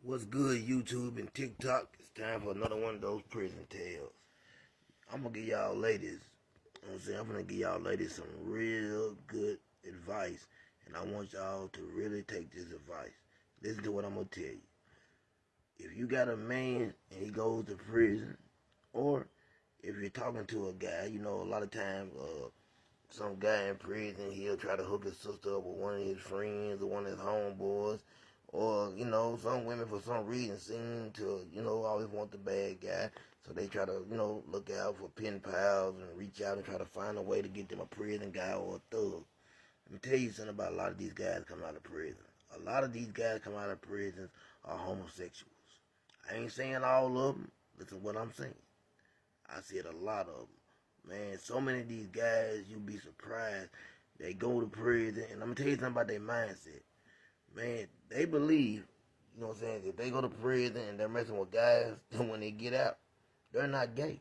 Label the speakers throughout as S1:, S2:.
S1: What's good, YouTube and TikTok? It's time for another one of those prison tales. I'm gonna give y'all ladies, you know what I'm saying? I'm gonna give y'all ladies some real good advice, and I want y'all to really take this advice. Listen to what I'm gonna tell you. If you got a man and he goes to prison, or if you're talking to a guy, you know, a lot of times, some guy in prison, he'll try to hook his sister up with one of his friends or one of his homeboys. Or, you know, some women for some reason seem to, you know, always want the bad guy. So they try to, you know, look out for pen pals and reach out and try to find a way to get them a prison guy or a thug. Let me tell you something about a lot of these guys coming out of prison. A lot of these guys coming out of prison are homosexuals. I ain't saying all of them. Listen to what I'm saying. I said a lot of them. Man, so many of these guys, you'd be surprised. They go to prison, and I'm going to tell you something about their mindset. Man, they believe, you know what I'm saying, if they go to prison and they're messing with guys, then when they get out, they're not gay.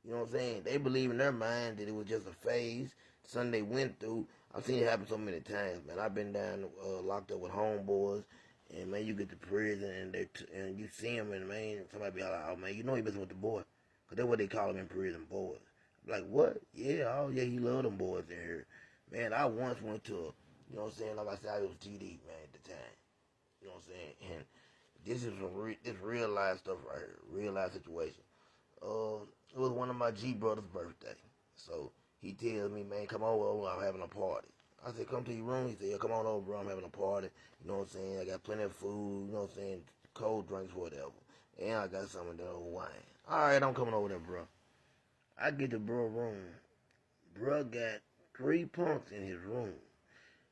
S1: You know what I'm saying? They believe in their mind that it was just a phase, something they went through. I've seen it happen so many times, man. I've been down, locked up with homeboys, and man, you get to prison and you see them, and man, somebody be like, oh man, you know he messing with the boy, cause that's what they call them in prison, boys. I'm like, what? Yeah, oh yeah, he love them boys in here. Man, I once went to, you know what I'm saying, like I said, I was TD, man, at the time. You know what I'm saying? And this is this real life stuff right here, real life situation. It was one of my G brother's birthday. So he tells me, man, come over, I'm having a party. I said, come to your room. He said, yeah, come on over, bro, I'm having a party. You know what I'm saying? I got plenty of food, you know what I'm saying? Cold drinks, whatever. And I got some of the old wine. All right, I'm coming over there, bro. I get to bro room. Bro got 3 punks in his room.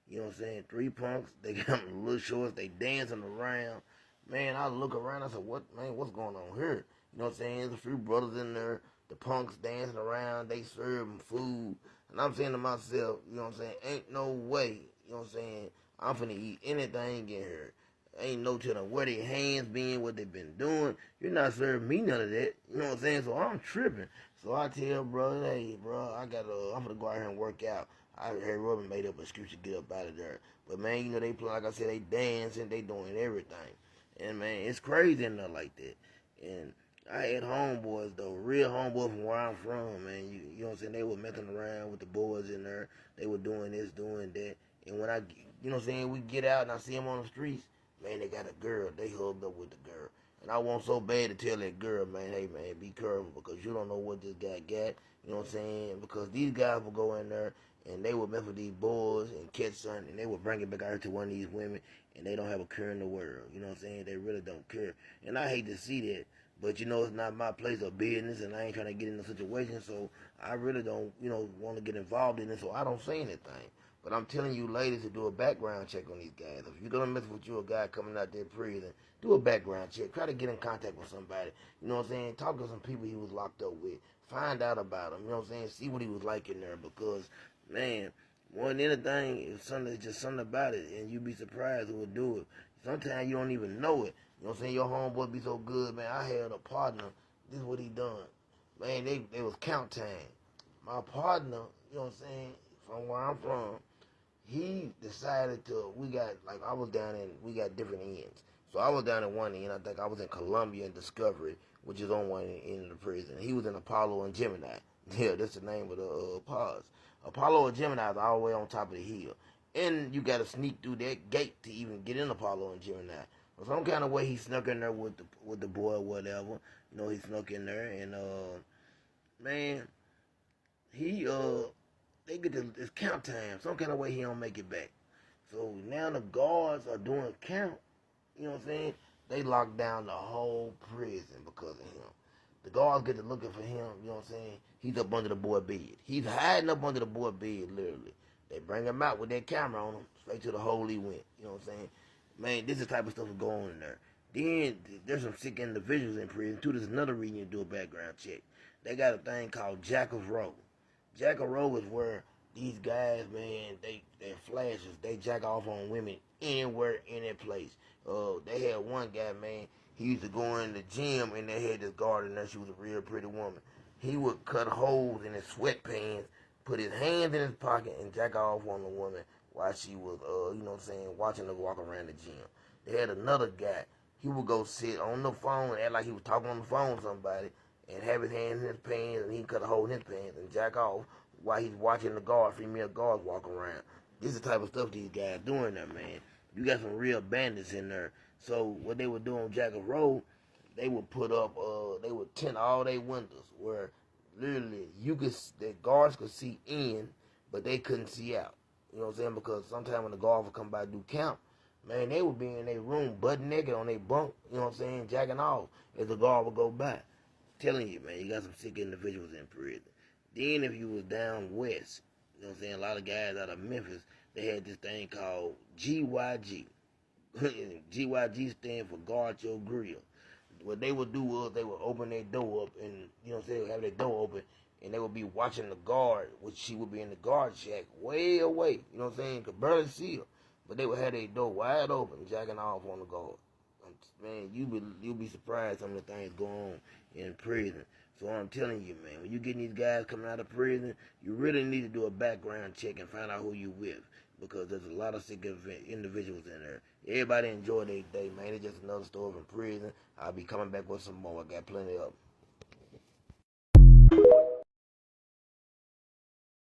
S1: You know what I'm saying? 3 punks. They got little shorts. They dancing around. Man, I look around. I said, what, man, what's going on here? You know what I'm saying? There's a few brothers in there. The punks dancing around. They serving food. And I'm saying to myself, you know what I'm saying? Ain't no way, you know what I'm saying? I'm finna eat anything in here. Ain't no telling where their hands been, what they been doing. You're not serving me none of that. You know what I'm saying? So I'm tripping. So I tell brother, hey, bro, I'm gonna go out here and work out. I heard Robin made up an excuse to get up out of there. But man, you know they play, like I said, they dancing, they doing everything. And man, it's crazy in there like that. And I had homeboys though, real homeboys from where I'm from, man. You know what I'm saying? They were messing around with the boys in there. They were doing this, doing that. And when you know what I'm saying, we get out and I see them on the streets, man, they got a girl. They hugged up with the girl. And I want so bad to tell that girl, man, hey man, be careful because you don't know what this guy got. You know what I'm saying? Because these guys will go in there and they would mess with these boys and catch something, and they would bring it back out to one of these women, and they don't have a care in the world. You know what I'm saying? They really don't care. And I hate to see that, but you know, it's not my place of business, and I ain't trying to get in the situation, so I really don't, you know, want to get involved in it, so I don't say anything. But I'm telling you ladies to do a background check on these guys. If you're going to mess with you, a guy coming out there prison, do a background check. Try to get in contact with somebody. You know what I'm saying? Talk to some people he was locked up with. Find out about him. You know what I'm saying? See what he was like in there because, man, more than anything, it's something, just something about it, and you'd be surprised who would do it. Sometimes you don't even know it. You know what I'm saying? Your homeboy be so good, man. I had a partner. This is what he done. Man, they was count time. My partner, you know what I'm saying, from where I'm from, he decided to, I was down in, we got different ends. So I was down at one end, I think I was in Columbia and Discovery, which is on one end of the prison. He was in Apollo and Gemini. Yeah, that's the name of the pods. Apollo and Gemini is all the way on top of the hill. And you got to sneak through that gate to even get in Apollo and Gemini. But some kind of way he snuck in there with the boy or whatever. You know, he snuck in there and, man, he, they get to, it's count time. Some kind of way he don't make it back. So now the guards are doing count. You know what I'm saying? They locked down the whole prison because of him. The guards get to looking for him. You know what I'm saying? He's up under the boy bed. He's hiding up under the boy bed, literally. They bring him out with that camera on him, straight to the hole he went. You know what I'm saying? Man, this is the type of stuff that's going on in there. Then there's some sick individuals in prison too. There's another reason you do a background check. They got a thing called Jackals Row. Jackal Row is where these guys, man, they're flashes. They jack off on women anywhere, any place. They had one guy, man. He used to go in the gym and they had this guard in there. She was a real pretty woman. He would cut holes in his sweatpants, put his hands in his pocket, and jack off on the woman while she was, you know what I'm saying, watching her walk around the gym. They had another guy. he would go sit on the phone, act like he was talking on the phone with somebody, and have his hands in his pants, and he cut a hole in his pants and jack off while he's watching the guard, female guards walk around. This is the type of stuff these guys doing there, man. You got some real bandits in there. So what they would do on Jackal Road, they would put up, they would tint all their windows where literally the guards could see in, but they couldn't see out. You know what I'm saying? Because sometimes when the guards would come by to do count, man, they would be in their room butt naked on their bunk, you know what I'm saying, jacking off as the guard would go by. Telling you, man, you got some sick individuals in prison. Then if you was down west, you know what I'm saying, a lot of guys out of Memphis, they had this thing called GYG. GYG stand for Guard Your Grill. What they would do was they would open their door up and, you know what I'm saying, have their door open and they would be watching the guard, which she would be in the guard shack way away, you know what I'm saying, could barely see her. But they would have their door wide open, jacking off on the guard. Man, you'll be surprised some of the things going on in prison. So I'm telling you, man, when you get these guys coming out of prison, you really need to do a background check and find out who you with, because there's a lot of sick individuals in there. Everybody enjoy their day, man. It's just another story from prison. I'll be coming back with some more. I got plenty of them.